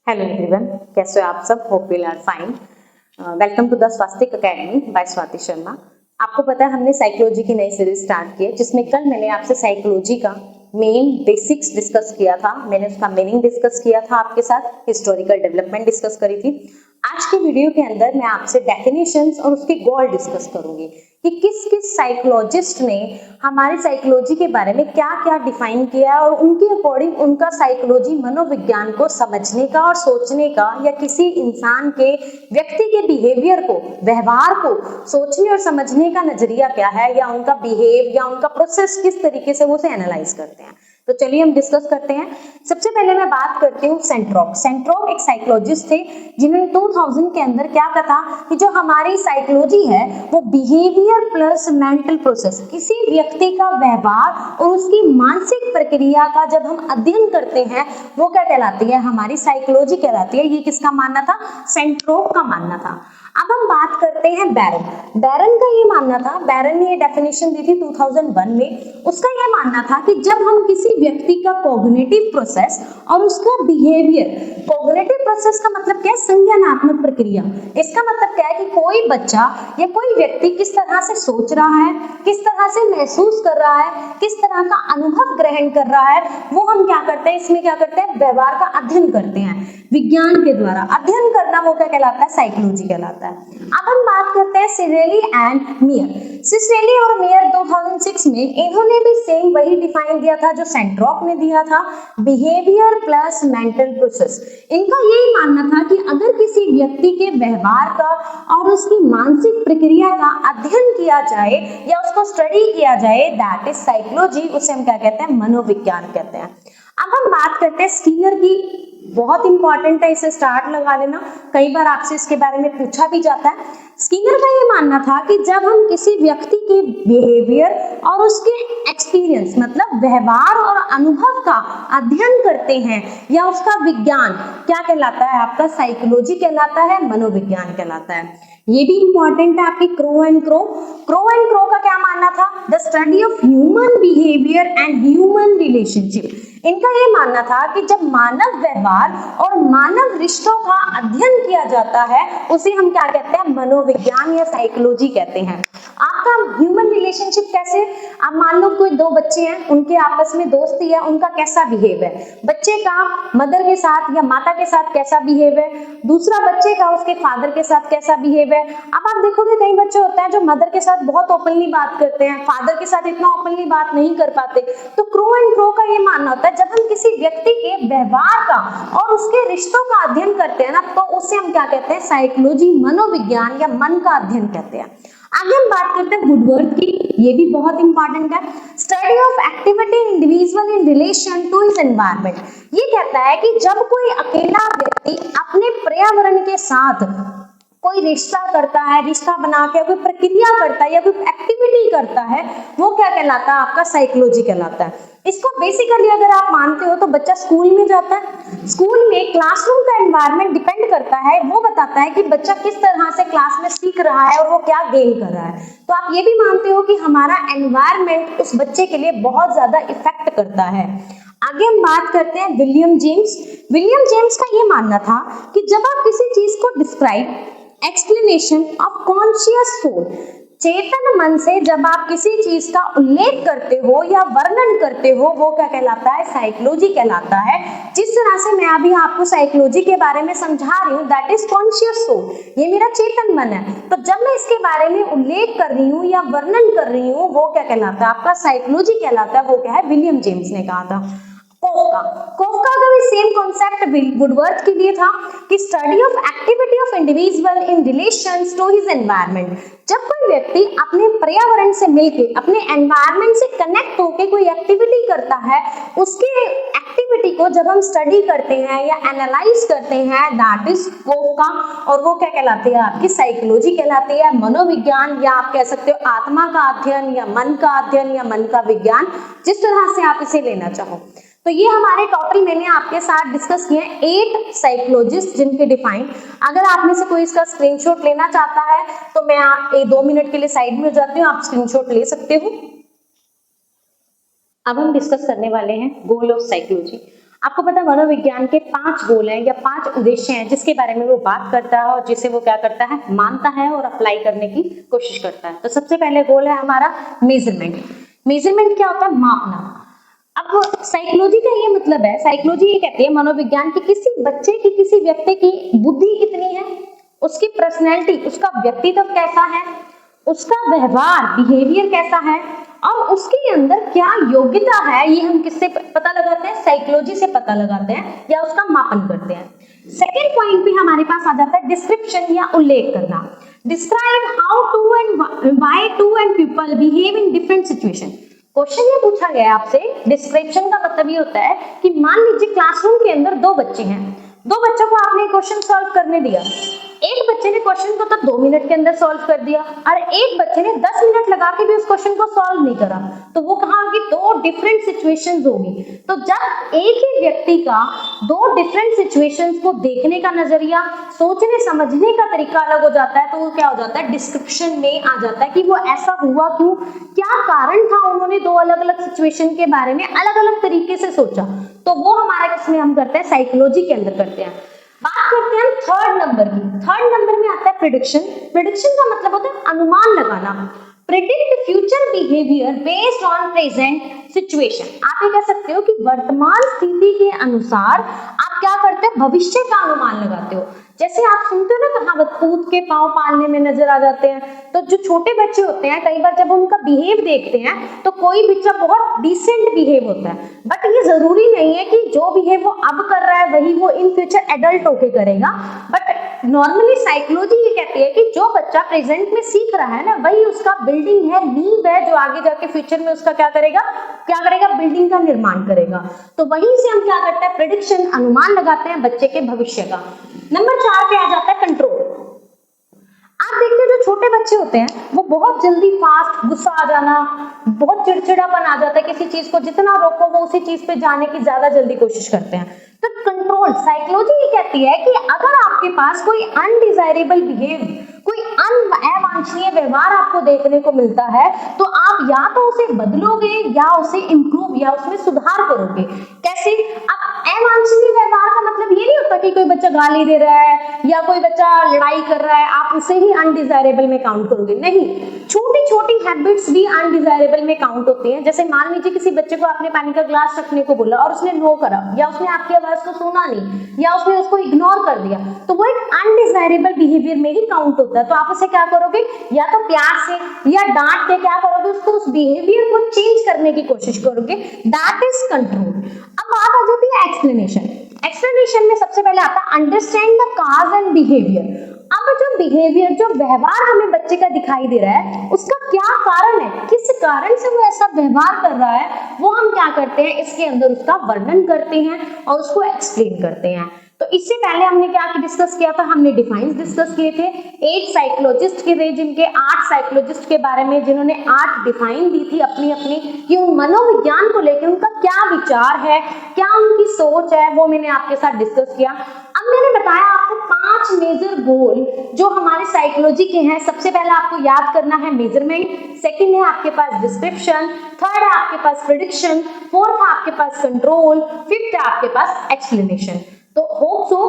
Hello everyone, कैसे हो आप सब? Hope you are fine. Welcome to the Swastik academy by Swati Sharma. आपको पता है हमने साइकोलॉजी की नई सीरीज स्टार्ट की है, जिसमें कल मैंने आपसे साइकोलॉजी का मेन बेसिक्स डिस्कस किया था। मैंने उसका मीनिंग डिस्कस किया था आपके साथ, हिस्टोरिकल डेवलपमेंट डिस्कस करी थी। आज के वीडियो के अंदर मैं आपसे डेफिनेशंस और उसके गोल डिस्कस करूंगी कि किस किस साइकोलॉजिस्ट ने हमारी साइकोलॉजी के बारे में क्या क्या डिफाइन किया और उनके अकॉर्डिंग उनका साइकोलॉजी मनोविज्ञान को समझने का और सोचने का, या किसी इंसान के व्यक्ति के बिहेवियर को, व्यवहार को सोचने और समझने का नजरिया क्या है, या उनका बिहेव या उनका प्रोसेस किस तरीके से वो उसे एनालाइज करते हैं। तो चलिए हम डिस्कस करते हैं। सबसे पहले मैं बात करती हूँ सेंट्रोक। सेंट्रोक एक साइकोलॉजिस्ट थे जिन्होंने 2000 के अंदर क्या कहा कि जो हमारी साइकोलॉजी है वो बिहेवियर प्लस मेंटल प्रोसेस, किसी व्यक्ति का व्यवहार और उसकी मानसिक प्रक्रिया का जब हम अध्ययन करते हैं वो क्या कहलाती है? हमारी साइकोलॉजी कहलाती है। ये किसका मानना था? सेंट्रोक का मानना था। अब हम बात करते हैं बैरन। बैरन का ये मानना था, बैरन ने ये डेफिनेशन दी थी 2001 में। उसका ये मानना था कि जब हम किसी व्यक्ति का कॉग्निटिव प्रोसेस और उसका बिहेवियर, कॉग्निटिव प्रोसेस का मतलब क्या है? संज्ञानात्मक प्रक्रिया। इसका मतलब क्या है कि कोई बच्चा या कोई व्यक्ति किस तरह से सोच रहा है, किस तरह से महसूस कर रहा है, किस तरह का अनुभव ग्रहण कर रहा है, वो हम क्या करते हैं, इसमें क्या करते हैं? व्यवहार का अध्ययन करते हैं विज्ञान के द्वारा। अध्ययन करना वो क्या कहलाता है? साइकोलॉजी कहलाता है। अब हम बात करते हैं सिरेली एंड मेयर। सिरेली और मेयर 2006 में इन्होंने भी सेम वही डिफाइन दिया था जो सेंट्रोक ने दिया था, बिहेवियर प्लस मेंटल प्रोसेस। इनका यही मानना था कि अगर किसी व्यक्ति के व्यवहार का और उसकी मानसिक प्रक्रिया का अध्ययन किया जाए या उसको स्टडी किया जाए, दैट इज साइकोलॉजी। उसे हम क्या कहते हैं? मनोविज्ञान कहते हैं। अब हम बात करते हैं स्किनर की। बहुत इंपॉर्टेंट है, इसे स्टार्ट लगा लेना, कई बार आपसे इसके बारे में पूछा भी जाता है। स्किनर का ये मानना था कि जब हम किसी व्यक्ति के बिहेवियर और उसके एक्सपीरियंस, मतलब व्यवहार और अनुभव का अध्ययन करते हैं या उसका विज्ञान, क्या कहलाता है? आपका साइकोलॉजी कहलाता है, मनोविज्ञान कहलाता है। ये भी इंपॉर्टेंट है आपकी crow and crow. Crow and crow का क्या मानना था? The study of human behaviour and human relationship. इनका ये मानना था कि जब मानव व्यवहार और मानव रिश्तों का अध्ययन किया जाता है उसे हम क्या कहते हैं? मनोविज्ञान या साइकोलॉजी कहते हैं। आपका ह्यूमन रिलेशनशिप कैसे? आप मान लो कोई दो बच्चे हैं, उनके आपस में दोस्ती है, उनका कैसा बिहेव है? बच्चे का मदर के साथ या माता के साथ कैसा बिहेव है, दूसरा बच्चे का उसके फादर के साथ कैसा बिहेव है। अब आप देखोगे कई बच्चे होते हैं जो मदर के साथ बहुत ओपनली बात करते हैं, फादर के साथ इतना ओपनली बात नहीं कर पाते। तो क्रो एंड क्रो का ये मानना होता है जब हम किसी व्यक्ति के व्यवहार का और उसके रिश्तों का अध्ययन करते हैं ना, तो उसे हम क्या कहते हैं? साइकोलॉजी, मनोविज्ञान या मन का अध्ययन कहते हैं। आगे हम बात करते हैं वुडवर्थ की। ये भी बहुत इंपॉर्टेंट है। Study of activity individual in relation to his environment. ये कहता है कि जब कोई अकेला व्यक्ति अपने पर्यावरण के साथ कोई रिश्ता करता है, रिश्ता बना के कोई प्रक्रिया करता है या कोई एक्टिविटी करता है, वो क्या कहलाता है? आपका साइकोलॉजी कहलाता है। इसको बेसिकली अगर आप मानते हो तो बच्चा स्कूल में जाता है, स्कूल में क्लासरूम का एनवायरनमेंट डिपेंड करता है, वो बताता है कि बच्चा किस तरह से क्लास में सीख रहा है और वो क्या गेन कर रहा है। तो आप ये भी मानते हो कि हमारा एनवायरनमेंट उस बच्चे के लिए बहुत ज्यादा इफेक्ट करता है। आगे हम बात करते हैं विलियम जेम्स। विलियम जेम्स का ये मानना था कि जब आप किसी चीज को describe, explanation of conscious soul, चेतन मन से जब आप किसी चीज का उल्लेख करते हो या वर्णन करते हो, वो क्या कहलाता है? साइकोलॉजी कहलाता है। जिस तरह से मैं अभी आपको साइकोलॉजी के बारे में समझा रही हूँ, दैट इज कॉन्शियस सोल, ये मेरा चेतन मन है। तो जब मैं इसके बारे में उल्लेख कर रही हूँ या वर्णन कर रही हूँ, वो क्या कहलाता है? आपका साइकोलॉजी कहलाता है। वो क्या है? विलियम जेम्स ने कहा था। कोफका का भी सेम कॉन्सेप्ट वुडवर्थ के लिए था कि study of activity of individual in relations to his environment. जब कोई व्यक्ति अपने पर्यावरण से मिलके, अपने एनवायरनमेंट से कनेक्ट होके कोई एक्टिविटी करता है, उसके एक्टिविटी को जब हम स्टडी करते हैं या एनालाइज करते हैं, दैट इज कोफका। और वो क्या कहलाती है? आपकी साइकोलॉजी कहलाती है, मनोविज्ञान, या आप कह सकते हो आत्मा का अध्ययन या मन का अध्ययन या मन का विज्ञान, जिस तरह से आप इसे लेना चाहो। तो ये हमारे टोटल मैंने आपके साथ डिस्कस किए 8 साइकोलॉजिस्ट जिनके डिफाइन। अगर आप में से कोई इसका स्क्रीनशॉट लेना चाहता है तो मैं 2 मिनट के लिए साइड में हो जाती हूँ, आप स्क्रीनशॉट ले सकते हो। अब हम डिस्कस करने वाले हैं गोल ऑफ साइकोलॉजी। आपको पता है मनोविज्ञान के 5 गोल हैं या 5 उद्देश्य हैं जिसके बारे में वो बात करता है और जिसे वो क्या करता है, मानता है और अप्लाई करने की कोशिश करता है। तो सबसे पहले गोल है हमारा मेजरमेंट। मेजरमेंट क्या होता है, मापना। अब साइकोलॉजी का ये मतलब है, साइकोलॉजी ये कहती है मनोविज्ञान की किसी बच्चे की, किसी व्यक्ति की बुद्धि कितनी है, उसकी पर्सनैलिटी, उसका व्यक्तित्व कैसा है, उसका व्यवहार बिहेवियर कैसा है और उसके अंदर क्या योग्यता है, ये हम किससे पता लगाते हैं, साइकोलॉजी से पता लगाते हैं या उसका मापन करते हैं। सेकेंड पॉइंट पे हमारे पास आ जाता है डिस्क्रिप्शन या उल्लेख करना। Describe how to and why to and people behave in different situation. Question ये पूछा गया है आपसे, डिस्क्रिप्शन का मतलब ये होता है कि मान लीजिए क्लासरूम के अंदर 2 बच्चे हैं, 2 बच्चों को आपने क्वेश्चन सॉल्व करने दिया। एक बच्चे ने क्वेश्चन को तो 2 मिनट के अंदर सॉल्व कर दिया और एक बच्चे ने 10 मिनट लगा के भी उस क्वेश्चन को सॉल्व नहीं करा, तो वो कहाँ होगी, 2 डिफरेंट सिचुएशंस होगी। तो जब एक ही व्यक्ति का 2 डिफरेंट सिचुएशंस को देखने का नजरिया, सोचने समझने का तरीका अलग हो जाता है, तो वो क्या हो जाता है, डिस्क्रिप्शन में आ जाता है कि वो ऐसा हुआ क्यों, क्या कारण था, उन्होंने 2 अलग अलग सिचुएशन के बारे में अलग अलग तरीके से सोचा। तो वो हमारा किसमें हम करते हैं, साइकोलॉजी के अंदर करते हैं। बात करते हैं थर्ड नंबर की। थर्ड नंबर में आता है प्रेडिक्शन। प्रेडिक्शन का मतलब होता है अनुमान लगाना। Predict future behaviour based on present situation. आप ये कह सकते हो कि वर्तमान स्थिति के अनुसार आप क्या करते हो, भविष्य का अनुमान लगाते हो। जैसे आप सुनते हो ना कहावत, कूद के पांव पालने में नजर आ जाते हैं। तो जो छोटे बच्चे होते हैं, कई बार जब उनका बिहेव देखते हैं तो कोई बच्चा बहुत डिसेंट बिहेव होता है, बट ये जरूरी नहीं है कि जो बिहेव वो अब कर रहा है वही वो इन फ्यूचर एडल्ट होके करेगा। बट नॉर्मली साइकोलॉजी ये कहती है कि जो बच्चा प्रेजेंट में सीख रहा है ना, वही उसका बिल्डिंग है, नींव है, जो आगे जाके फ्यूचर में उसका क्या करेगा, बिल्डिंग का निर्माण करेगा। तो वहीं से हम क्या करते हैं, प्रेडिक्शन, अनुमान लगाते हैं बच्चे के भविष्य का। नंबर 4 पे आ जाता है कंट्रोल। आप देखते हैं जो छोटे बच्चे होते हैं वो बहुत जल्दी फास्ट गुस्सा आ जाना, बहुत चिड़चिड़ापन आ जाता है, किसी चीज को जितना रोको वो उसी चीज पे जाने की ज्यादा जल्दी कोशिश करते हैं। तो कंट्रोल, साइकोलॉजी ये कहती है कि अगर आपके पास कोई अनडिजायरेबल बिहेव, कोई अवांछनीय व्यवहार आपको देखने को मिलता है, तो आप या तो उसे बदलोगे या उसे इम्प्रूव या उसमें सुधार करोगे। कैसे? अब अवांछनीय व्यवहार का मतलब ये नहीं होता कि कोई बच्चा गाली दे रहा है या कोई बच्चा लड़ाई कर रहा है आप उसे ही अनडिजायरेबल में काउंट करोगे, नहीं। छोटी छोटी हैबिट्स भी अनडिजायरेबल में काउंट होती हैं। जैसे मान लीजिए किसी बच्चे को आपने पानी का ग्लास रखने को बोला और उसने नो करा, या उसने आपकी आवाज को सुना नहीं, या उसने उसको इग्नोर कर दिया, तो वो एक अनडिजायरेबल बिहेवियर में ही काउंट होता है। तो आप उसे क्या करोगे, या तो प्यार से या डांट के क्या करोगे, उसको उस बिहेवियर को चेंज करने की कोशिश करोगे। That is control. अब बात आ जाती है एक्सप्लेनेशन। एक्सप्लेनेशन में सबसे पहले आता है understand the cause and behaviour. अब जो बिहेवियर, जो व्यवहार हमें बच्चे का दिखाई दे रहा है, उसका क्या कारण है, किस कारण से वो ऐसा व्यवहार कर रहा है, वो हम क्या करते हैं, इसके अंदर उसका वर्णन करते हैं और उसको एक्सप्लेन करते हैं। तो इससे पहले हमने क्या डिस्कस किया था, हमने डिफाइंस डिस्कस किए थे। 8 साइकोलॉजिस्ट के थे, जिनके 8 साइकोलॉजिस्ट के बारे में जिन्होंने 8 डिफाइन दी थी अपनी अपनी, कि उन मनोविज्ञान को लेकर उनका क्या विचार है, क्या उनकी सोच है, वो मैंने आपके साथ डिस्कस किया। अब मैंने बताया आपको 5 मेजर गोल जो हमारे साइकोलॉजी के हैं। सबसे पहले आपको याद करना है मेजरमेंट, सेकंड है आपके पास डिस्क्रिप्शन, थर्ड है आपके पास प्रेडिक्शन, फोर्थ है आपके पास कंट्रोल, फिफ्थ है आपके पास एक्सप्लेनेशन। तो होप सो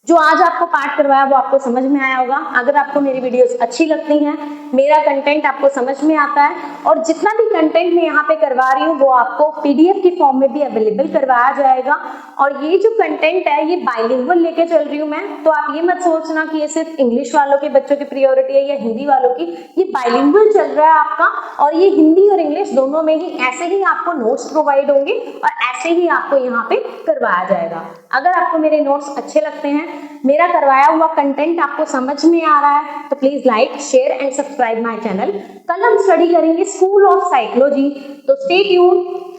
जो आज आपको पाठ करवाया वो आपको समझ में आया होगा। अगर आपको मेरी वीडियोस अच्छी लगती हैं, मेरा कंटेंट आपको समझ में आता है, और जितना भी कंटेंट मैं यहाँ पे करवा रही हूँ वो आपको पीडीएफ की फॉर्म में भी अवेलेबल करवाया जाएगा। और ये जो कंटेंट है ये बाइलिंगुअल लेके चल रही हूँ मैं, तो आप ये मत सोचना कि ये सिर्फ इंग्लिश वालों के बच्चों की प्रायोरिटी है या हिंदी वालों की। ये बाइलिंगुअल चल रहा है आपका, और ये हिंदी और इंग्लिश दोनों में ही ऐसे ही आपको नोट्स प्रोवाइड होंगे और ऐसे ही आपको यहाँ पे करवाया जाएगा। अगर आपको मेरे नोट्स अच्छे लगते हैं, मेरा करवाया हुआ कंटेंट आपको समझ में आ रहा है, तो please like, share and subscribe my channel. कल हम स्टडी करेंगे स्कूल ऑफ साइकोलॉजी, तो स्टे ट्यून्ड।